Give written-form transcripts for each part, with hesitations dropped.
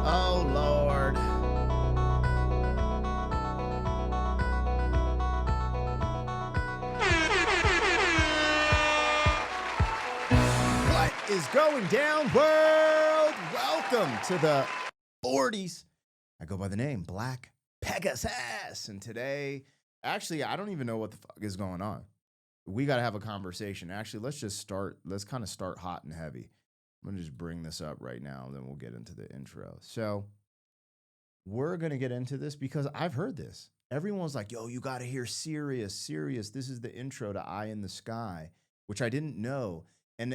Oh, Lord. What is going down, world? Welcome to the 40s. I go by the name Black Pegasus. And today, actually, I don't even know what the fuck is going on. We got to have a conversation. Actually, let's kind of start hot and heavy. I'm going to just bring this up right now, then we'll get into the intro. So, we're going to get into this because I've heard this. Everyone's like, yo, you got to hear Sirius, Sirius. This is the intro to Eye in the Sky, which I didn't know. And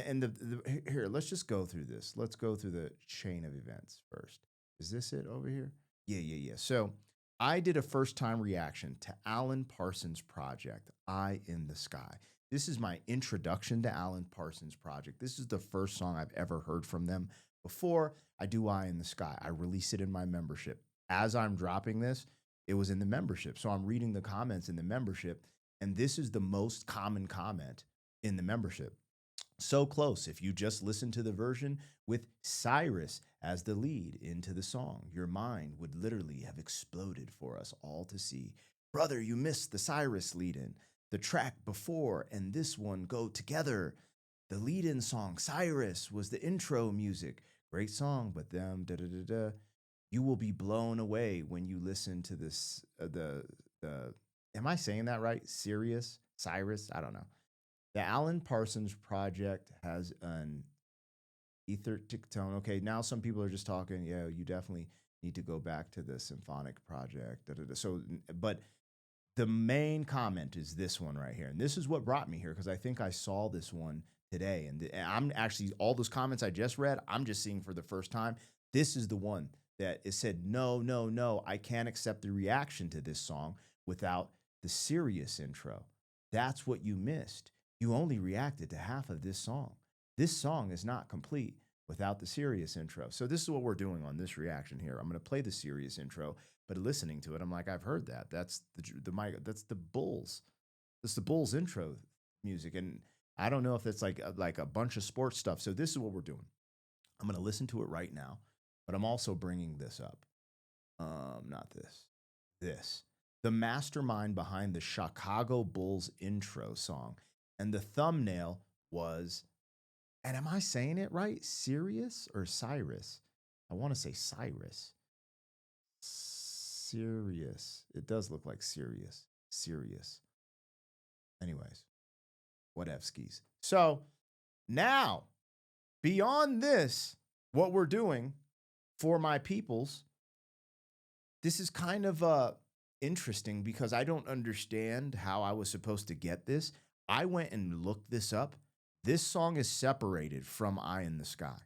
here, let's just go through this. Let's go through the chain of events first. Is this it over here? Yeah. So I did a first time reaction to Alan Parsons' project, Eye in the Sky. This is my introduction to Alan Parsons' project. This is the first song I've ever heard from them. Before I do Eye in the Sky, I release it in my membership. As I'm dropping this, it was in the membership. So I'm reading the comments in the membership, and this is the most common comment in the membership. So close. If you just listen to the version with Cyrus as the lead into the song, your mind would literally have exploded for us all to see. Brother, you missed the Cyrus lead in. The track before and this one go together. The lead in song, Cyrus, was the intro music. Great song, but them, da da da da. You will be blown away when you listen to this. Am I saying that right? Sirius? Cyrus? I don't know. The Alan Parsons project has an etheric tone. Okay, now some people are just talking. Yeah, you definitely need to go back to the symphonic project. Da, da, da. So, but the main comment is this one right here, and this is what brought me here because I think I saw this one today, and I'm actually all those comments I just read. I'm just seeing for the first time. This is the one that it said, no, no, no, I can't accept the reaction to this song without the serious intro. That's what you missed. You only reacted to half of this song. This song is not complete without the serious intro. So this is what we're doing on this reaction here. I'm going to play the serious intro, but listening to it, I'm like, I've heard that. That's that's the Bulls. That's the Bulls intro music, and I don't know if it's like a bunch of sports stuff. So this is what we're doing. I'm going to listen to it right now, but I'm also bringing this up. Not this. This. The mastermind behind the Chicago Bulls intro song. And the thumbnail was, and am I saying it right? Sirius or Cyrus? I want to say Cyrus. Sirius. It does look like Sirius. Sirius. Anyways, whatevskis. So now, beyond this, what we're doing for my peoples, this is kind of interesting because I don't understand how I was supposed to get this. I went and looked this up. This song is separated from Eye in the Sky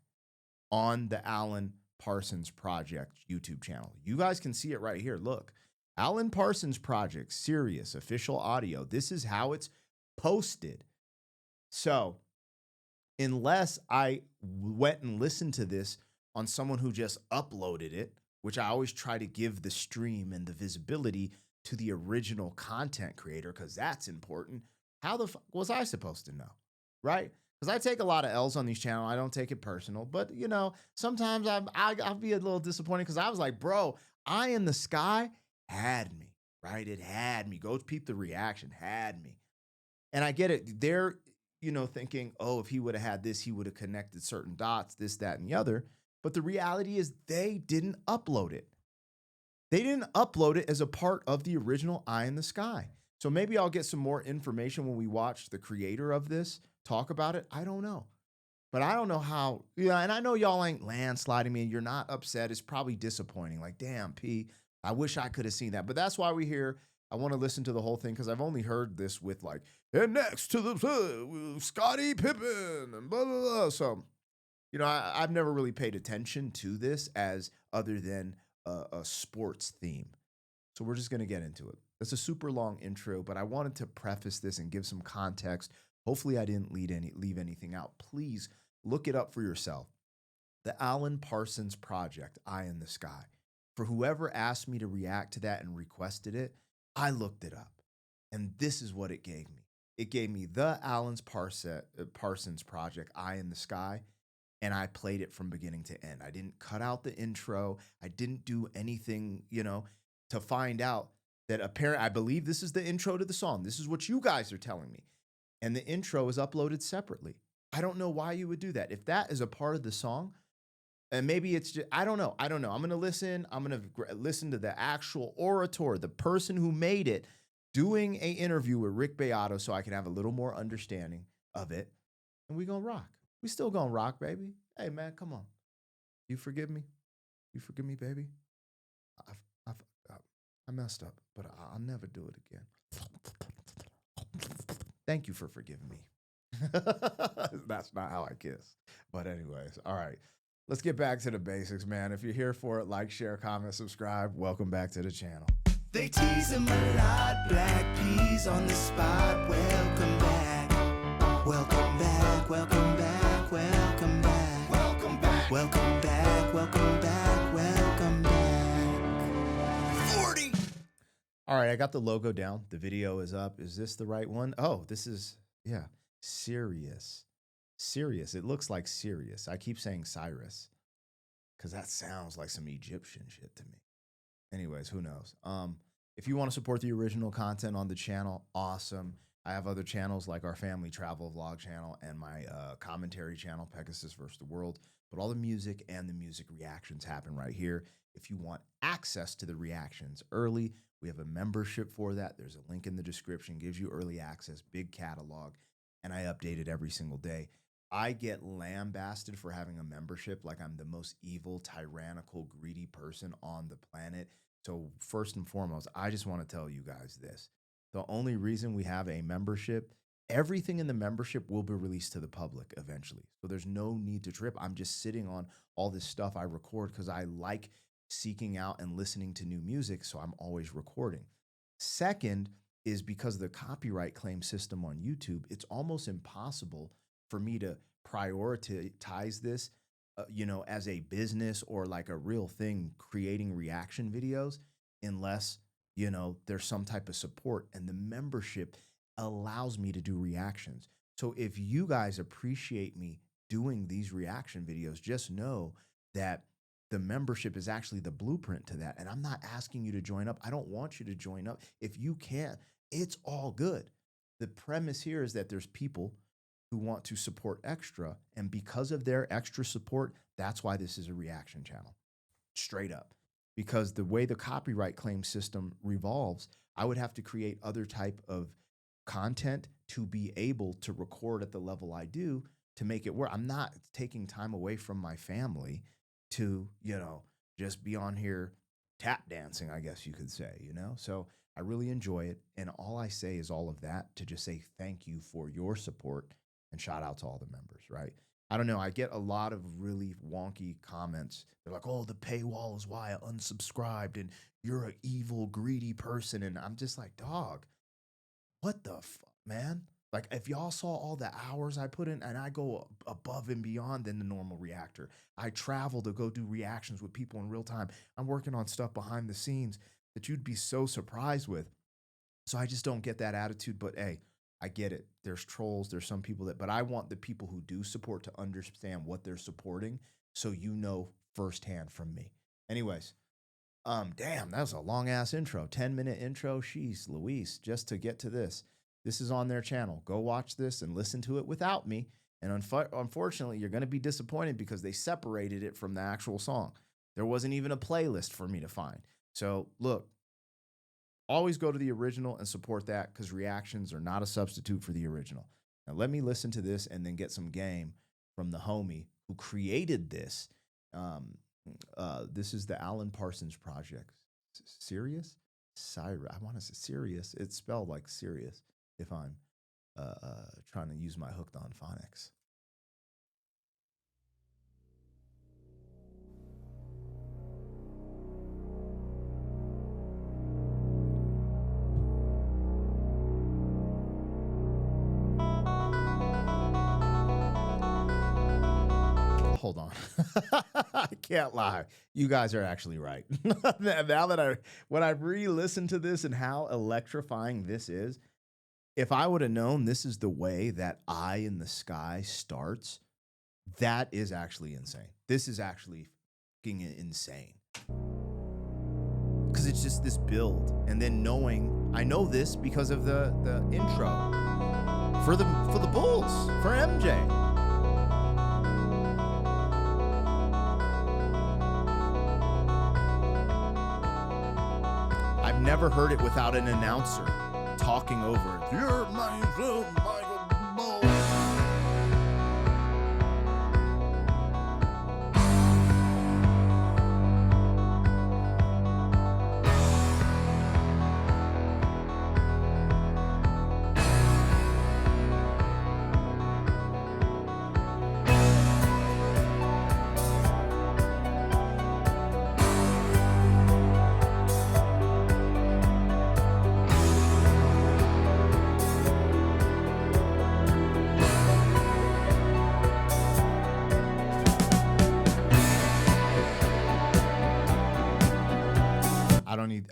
on the Alan Parsons Project YouTube channel. You guys can see it right here. Look, Alan Parsons Project, Sirius, official audio. This is how it's posted. So, unless I went and listened to this on someone who just uploaded it, which I always try to give the stream and the visibility to the original content creator because that's important. How the fuck was I supposed to know? Right? Because I take a lot of L's on these channels. I don't take it personal. But, you know, sometimes I'll be a little disappointed because I was like, bro, Eye in the Sky had me, right? It had me. Go peep the reaction, had me. And I get it. They're, thinking, oh, if he would have had this, he would have connected certain dots, this, that, and the other. But the reality is they didn't upload it. They didn't upload it as a part of the original Eye in the Sky. So maybe I'll get some more information when we watch the creator of this talk about it. I don't know. But I don't know how, and I know y'all ain't landsliding me and you're not upset. It's probably disappointing. Like, damn, P, I wish I could have seen that. But that's why we're here. I want to listen to the whole thing because I've only heard this with like, and next to the Scottie Pippen and blah, blah, blah. So, I've never really paid attention to this as other than a sports theme. So we're just going to get into it. It's a super long intro, but I wanted to preface this and give some context. Hopefully I didn't leave anything out. Please look it up for yourself. The Alan Parsons Project, Eye in the Sky. For whoever asked me to react to that and requested it, I looked it up. And this is what it gave me. It gave me the Alan Parsons Project, Eye in the Sky. and I played it from beginning to end. I didn't cut out the intro. I didn't do anything, to find out that I believe this is the intro to the song. This is what you guys are telling me. And the intro is uploaded separately. I don't know why you would do that. If that is a part of the song, and maybe it's just, I don't know. I'm going to listen. I'm going to listen to the actual orator, the person who made it, doing an interview with Rick Beato so I can have a little more understanding of it. And we going to rock. We still going to rock, baby. Hey, man, come on. You forgive me? You forgive me, baby? I messed up, but I'll never do it again. Thank you for forgiving me. That's not how I kiss. But anyways, all right. Let's get back to the basics, man. If you're here for it, like, share, comment, subscribe. Welcome back to the channel. They tease him a lot, black peas on the spot. Welcome back, welcome back, welcome back, welcome back, welcome back, welcome back, welcome back, welcome back. 40. All right, I got the logo down. The video is up. Is this the right one? Oh, this is, yeah, Sirius. Sirius. It looks like Sirius. I keep saying Cyrus because that sounds like some Egyptian shit to me. Anyways, who knows? If you want to support the original content on the channel, awesome. I have other channels like our family travel vlog channel and my commentary channel, Pegasus versus the World. But all the music and the music reactions happen right here. If you want access to the reactions early, we have a membership for that. There's a link in the description, gives you early access, big catalog, and I update it every single day. I get lambasted for having a membership like I'm the most evil, tyrannical, greedy person on the planet. So first and foremost, I just want to tell you guys this. The only reason we have a membership, everything in the membership will be released to the public eventually. So there's no need to trip. I'm just sitting on all this stuff I record because I like seeking out and listening to new music. So I'm always recording. Second is because of the copyright claim system on YouTube, it's almost impossible for me to prioritize this, as a business or like a real thing, creating reaction videos, unless, there's some type of support. And the membership allows me to do reactions. So if you guys appreciate me doing these reaction videos, just know that the membership is actually the blueprint to that. And I'm not asking you to join up. I don't want you to join up. If you can't, it's all good. The premise here is that there's people who want to support extra. And because of their extra support, that's why this is a reaction channel. Straight up. Because the way the copyright claim system revolves, I would have to create other type of content to be able to record at the level I do to make it work. I'm not taking time away from my family to, just be on here tap dancing, I guess you could say, So I really enjoy it. And all I say is all of that to just say thank you for your support and shout out to all the members, right? I don't know. I get a lot of really wonky comments. They're like, oh, the paywall is why I unsubscribed and you're an evil, greedy person. And I'm just like, dog, what the fuck, man? Like, if y'all saw all the hours I put in, and I go above and beyond than the normal reactor. I travel to go do reactions with people in real time. I'm working on stuff behind the scenes that you'd be so surprised with. So I just don't get that attitude. But hey, I get it. There's trolls. There's some people but I want the people who do support to understand what they're supporting. So firsthand from me. Anyways, damn, that was a long ass intro. 10-minute intro. Sheesh, Louise, just to get to this. This is on their channel. Go watch this and listen to it without me. And unfortunately, you're going to be disappointed because they separated it from the actual song. There wasn't even a playlist for me to find. So look, always go to the original and support that because reactions are not a substitute for the original. Now let me listen to this and then get some game from the homie who created this. This is the Alan Parsons project. Sirius? Cyrus. I want to say Sirius. It's spelled like Sirius if I'm trying to use my hooked on phonics. Hold on. I can't lie. You guys are actually right. Now that when I re-listened to this and how electrifying this is, if I would have known this is the way that Eye in the Sky starts, That is actually insane. This is actually fucking insane. Because it's just this build. And then knowing, I know this because of the intro for the Bulls, for MJ. I've never heard it without an announcer talking over it. You're my Michael Bull.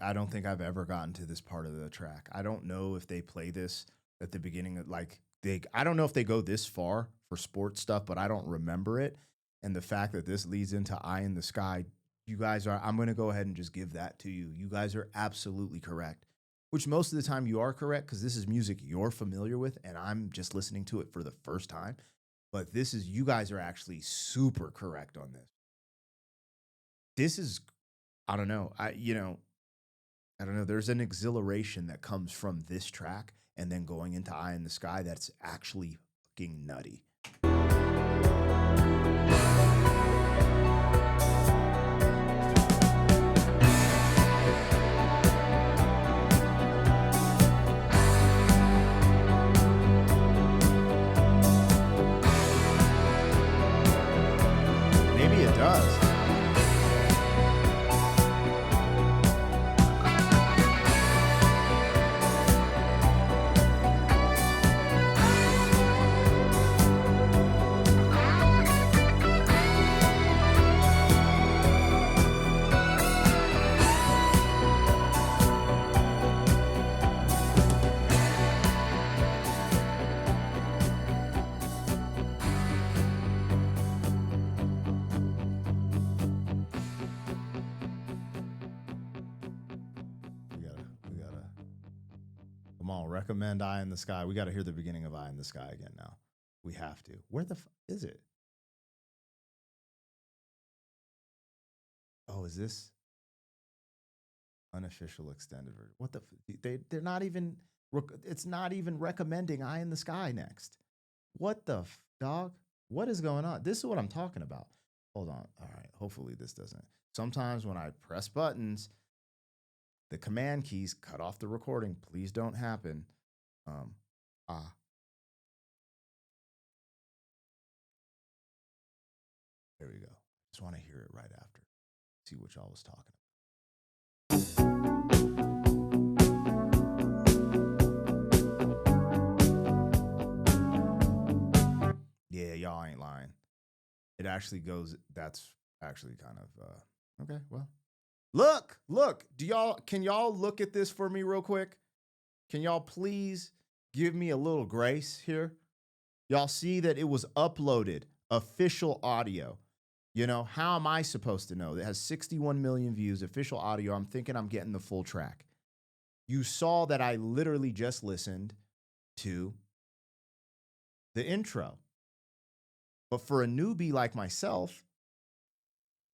I don't think I've ever gotten to this part of the track. I don't know if they play this at the beginning of I don't know if they go this far for sports stuff, but I don't remember it. And the fact that this leads into Eye in the Sky, I'm going to go ahead and just give that to you. You guys are absolutely correct, which most of the time you are correct because this is music you're familiar with and I'm just listening to it for the first time. But you guys are actually super correct on this. This is, I don't know. I don't know. There's an exhilaration that comes from this track and then going into Eye in the Sky that's actually fucking nutty. Maybe it does. Come on, recommend Eye in the Sky. We got to hear the beginning of Eye in the Sky again now. We have to. Where the is it? Oh, is this unofficial extended version? What the? They're not even. It's not even recommending Eye in the Sky next. What the dog? What is going on? This is what I'm talking about. Hold on. All right. Hopefully this doesn't. Sometimes when I press buttons, the command keys cut off the recording. Please don't happen. There we go. Just want to hear it right after. See what y'all was talking about. Yeah, y'all ain't lying. It actually goes. That's actually kind of okay. Well, look. Can y'all look at this for me real quick? Can y'all please give me a little grace here? Y'all see that it was uploaded, official audio. You know, how am I supposed to know? It has 61 million views, official audio. I'm thinking I'm getting the full track. You saw that I literally just listened to the intro. But for a newbie like myself,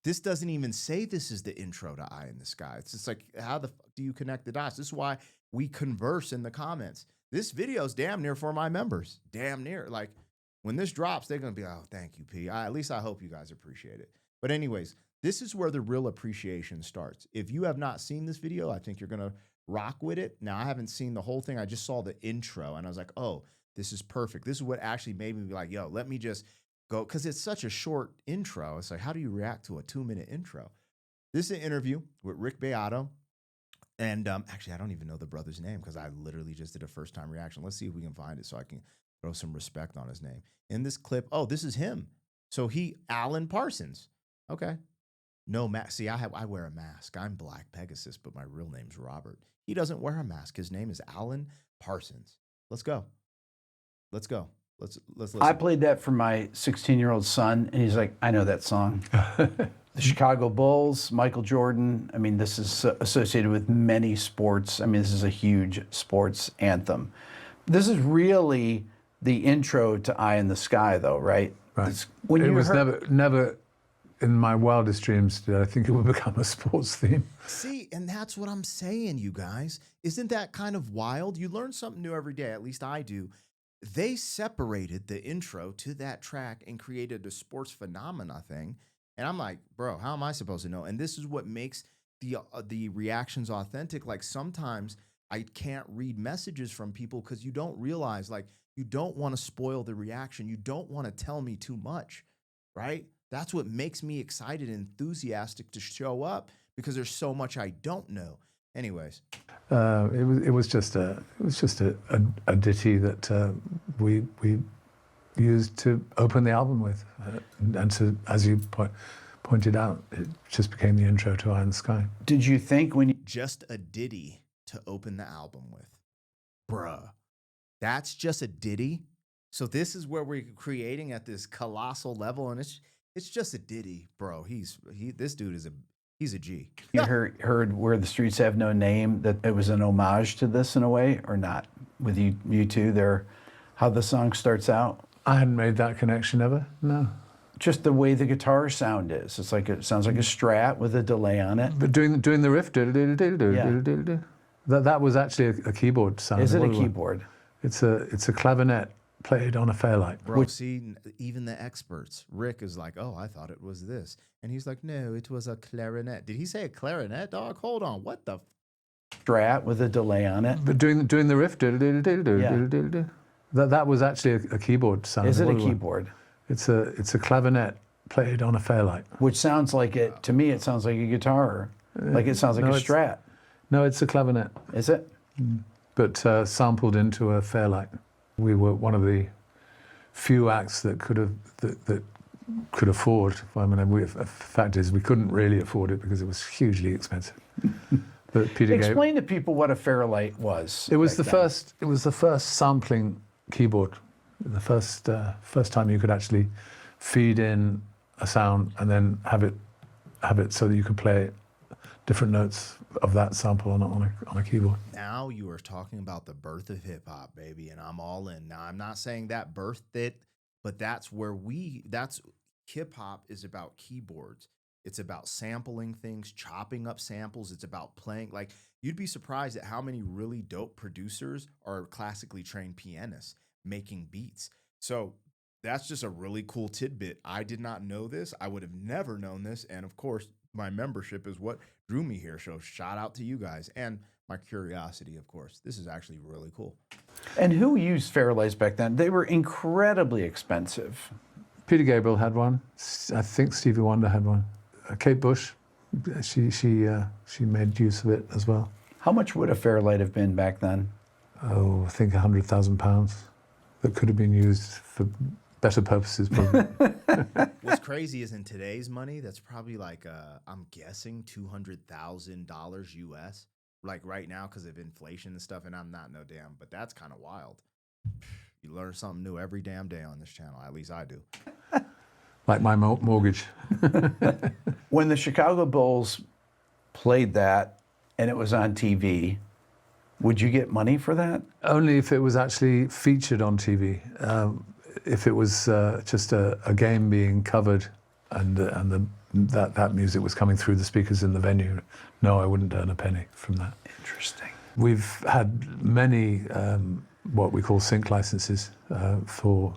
this doesn't even say this is the intro to Eye in the Sky. It's just like, how the fuck do you connect the dots? This is why we converse in the comments. This video is damn near for my members. Damn near. Like, when this drops, they're going to be, oh, thank you, P. At least I hope you guys appreciate it. But anyways, this is where the real appreciation starts. If you have not seen this video, I think you're going to rock with it. Now, I haven't seen the whole thing. I just saw the intro, and I was like, oh, this is perfect. This is what actually made me be like, yo, let me just go, because it's such a short intro. It's like, how do you react to a 2-minute intro? This is an interview with Rick Beato. And actually, I don't even know the brother's name because I literally just did a first-time reaction. Let's see if we can find it so I can throw some respect on his name. In this clip, oh, this is him. So Alan Parsons. Okay. No mask. See, I wear a mask. I'm Black Pegasus, but my real name's Robert. He doesn't wear a mask. His name is Alan Parsons. Let's go. Let's go. Let's I listen. played that for my 16-year-old son, and he's like, I know that song. The Chicago Bulls, Michael Jordan. I mean, this is associated with many sports. I mean, this is a huge sports anthem. This is really the intro to Eye in the Sky, though, right? Right. When It you was heard- never in my wildest dreams did I think it would become a sports theme. See, and that's what I'm saying, you guys. Isn't that kind of wild? You learn something new every day, at least I do. They separated the intro to that track and created a sports phenomena thing. And I'm like, bro, how am I supposed to know? And this is what makes the reactions authentic. Like sometimes I can't read messages from people because you don't realize, like, you don't want to spoil the reaction. You don't want to tell me too much, right? That's what makes me excited and enthusiastic to show up because there's so much I don't know. Anyways, It was just a ditty that we used to open the album with, and to, as you pointed out, it just became the intro to Eye in the Sky. Did you think when you just a ditty to open the album with. Bruh, that's just a ditty. So this is where we're creating at this colossal level, and it's just a ditty, bro. This dude is he's a G. heard Where the Streets Have No Name, that it was an homage to this in a way, or not? With you two there, how the song starts out? I hadn't made that connection ever. No. Just the way the guitar sound is. It's like, it sounds like a Strat with a delay on it. But doing the riff, that was actually a keyboard sound. Is it a keyboard? It's a clavinet played on a Fairlight. Bro, see, even the experts, Rick is like, oh, I thought it was this. And he's like, no, it was a clarinet. Did he say a clarinet, dog? Hold on, what the? Strat with a delay on it. But doing the riff, that was actually a keyboard sound. Is it a keyboard? It's a clavinet played on a Fairlight. Which sounds like it, to me, it sounds like a guitar. Like it sounds like a Strat. No, it's a clavinet. Is it? But sampled into a Fairlight. We were one of the few acts that could afford. I mean, the fact is, we couldn't really afford it because it was hugely expensive. But Peter Explain to people what a Fairlight was. It was the back then. first. It was the first sampling keyboard. The first time you could actually feed in a sound and then have it so that you could play different notes of that sample on a keyboard. Now you are talking about the birth of hip hop, baby, and I'm all in. Now I'm not saying that birthed it, but that's hip hop is about keyboards. It's about sampling things, chopping up samples. It's about playing. Like, you'd be surprised at how many really dope producers are classically trained pianists making beats. So that's just a really cool tidbit. I did not know this. I would have never known this. And of course, my membership is what drew me here. So shout out to you guys and my curiosity, of course. This is actually really cool. And who used Fairlights back then? They were incredibly expensive. Peter Gabriel had one. I think Stevie Wonder had one. Kate Bush, she made use of it as well. How much would a Fairlight have been back then? Oh, I think £100,000 that could have been used for better purposes, probably. What's crazy is in today's money, that's probably like, I'm guessing $200,000 US, like right now because of inflation and stuff. And I'm not no damn, but that's kind of wild. You learn something new every damn day on this channel. At least I do. Like my mortgage. When the Chicago Bulls played that and it was on TV, would you get money for that? Only if it was actually featured on TV. If it was just a game being covered and that music was coming through the speakers in the venue, no, I wouldn't earn a penny from that. Interesting. We've had many what we call sync licenses for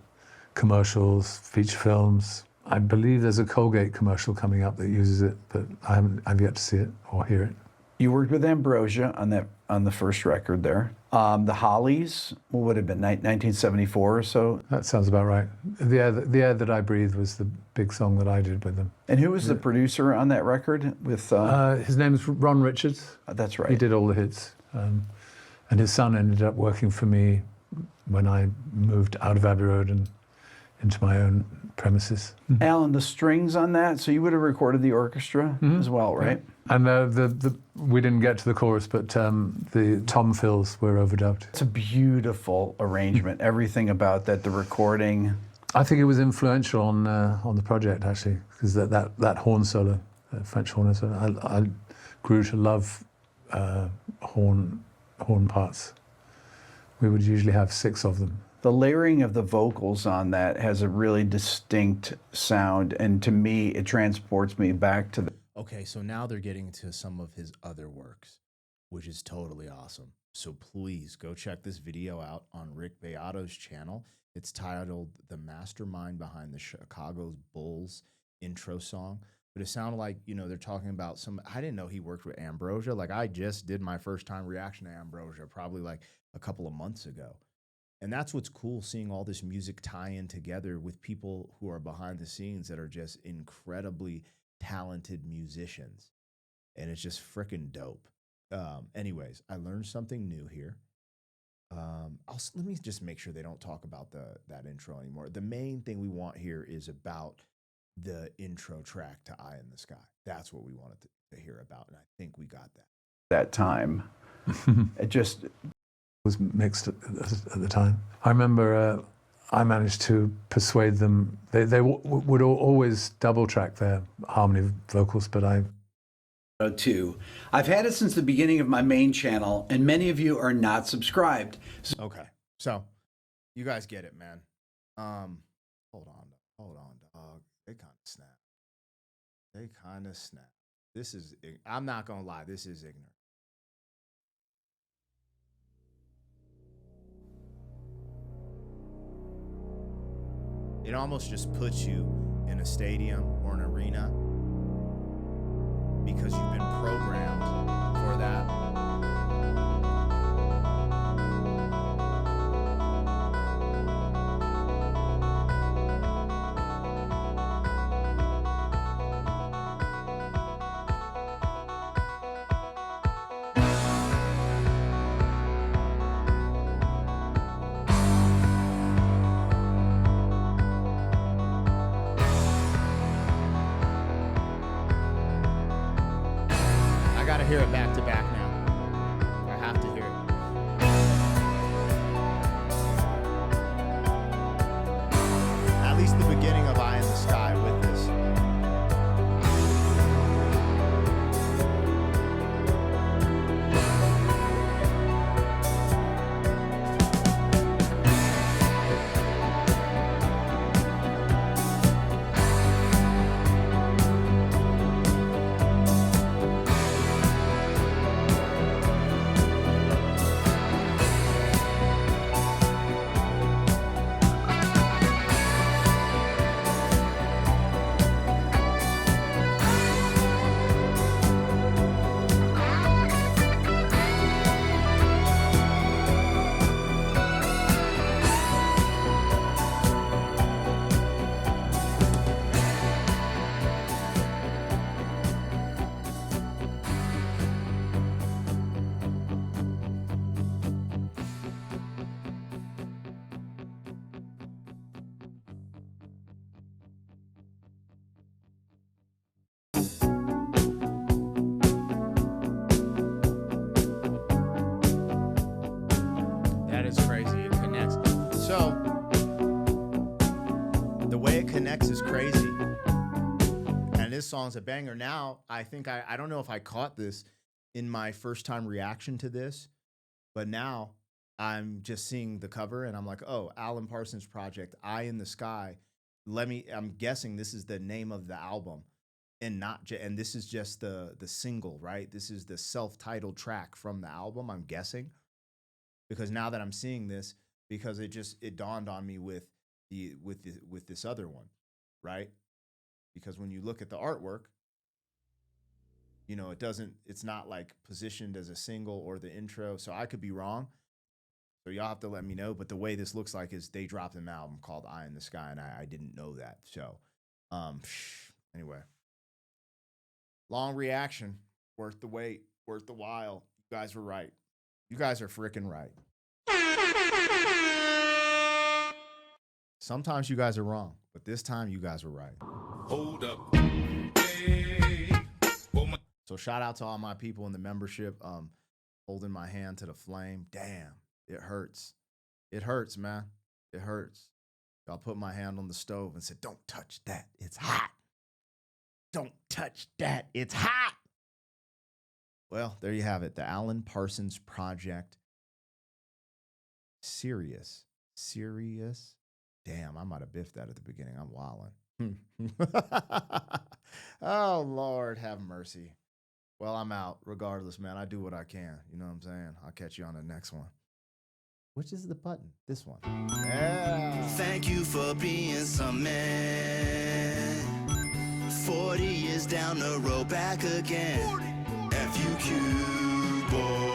commercials, feature films. I believe there's a Colgate commercial coming up that uses it, but I've yet to see it or hear it. You worked with Ambrosia on the first record there. The Hollies, what would it have been, 1974 or so? That sounds about right. The Air That I Breathe was the big song that I did with them. And who was the producer on that record? With his name is Ron Richards. That's right. He did all the hits. And his son ended up working for me when I moved out of Abbey Road and into my own premises. Alan, the strings on that, so you would have recorded the orchestra as well, right? And we didn't get to the chorus, but the tom fills were overdubbed. It's a beautiful arrangement. Everything about that, the recording. I think it was influential on the project, actually, because that horn solo, French horn solo, I grew to love horn parts. We would usually have 6 of them. The layering of the vocals on that has a really distinct sound, and to me, it transports me back to the... Okay, so now they're getting to some of his other works, which is totally awesome. So please go check this video out on Rick Beato's channel. It's titled The Mastermind Behind the Chicago Bulls intro song. But it sounded like, you know, they're talking about some... I didn't know he worked with Ambrosia. Like, I just did my first time reaction to Ambrosia probably like a couple of months ago. And that's what's cool, seeing all this music tie in together with people who are behind the scenes that are just incredibly talented musicians. And it's just freaking dope. Anyways, I learned something new here. Let me just make sure they don't talk about that intro anymore. The main thing we want here is about the intro track to Eye in the Sky. That's what we wanted to hear about, and I think we got that time. It just... was mixed at the time. I remember I managed to persuade them. They would always double track their harmony vocals, but I... Two. I've had it since the beginning of my main channel, and many of you are not subscribed. Okay, so you guys get it, man. Hold on, dog. They kind of snap. This is... I'm not gonna lie. This is ignorant. It almost just puts you in a stadium or an arena because you've been programmed for that. Hear it back to back now. I have to hear it. At least the beginning of Eye in the Sky with this. Is crazy, and this song's a banger. Now I think I don't know if I caught this in my first time reaction to this, but now I'm just seeing the cover and I'm like, oh, Alan Parsons project, Eye in the Sky. I'm guessing this is the name of the album, and and this is just the single, right? This is the self-titled track from the album, I'm guessing, because now that I'm seeing this, because it dawned on me with this other one. Right? Because when you look at the artwork, you know, it's not like positioned as a single or the intro. So I could be wrong. So y'all have to let me know. But the way this looks like is they dropped an album called Eye in the Sky, and I didn't know that. So anyway. Long reaction. Worth the wait. Worth the while. You guys were right. You guys are freaking right. Sometimes you guys are wrong, but this time you guys were right. Hold up. Hey. Oh my. So shout out to all my people in the membership, holding my hand to the flame. Damn, it hurts. It hurts, man. It hurts. Y'all put my hand on the stove and said, don't touch that. It's hot. Don't touch that. It's hot. Well, there you have it. The Alan Parsons Project. Sirius. Damn, I might have biffed that at the beginning. I'm wildin'. Oh, Lord, have mercy. Well, I'm out. Regardless, man, I do what I can. You know what I'm saying? I'll catch you on the next one. Which is the button? This one. Yeah. Thank you for being some man. 40 years down the road, back again. FUQ, boy.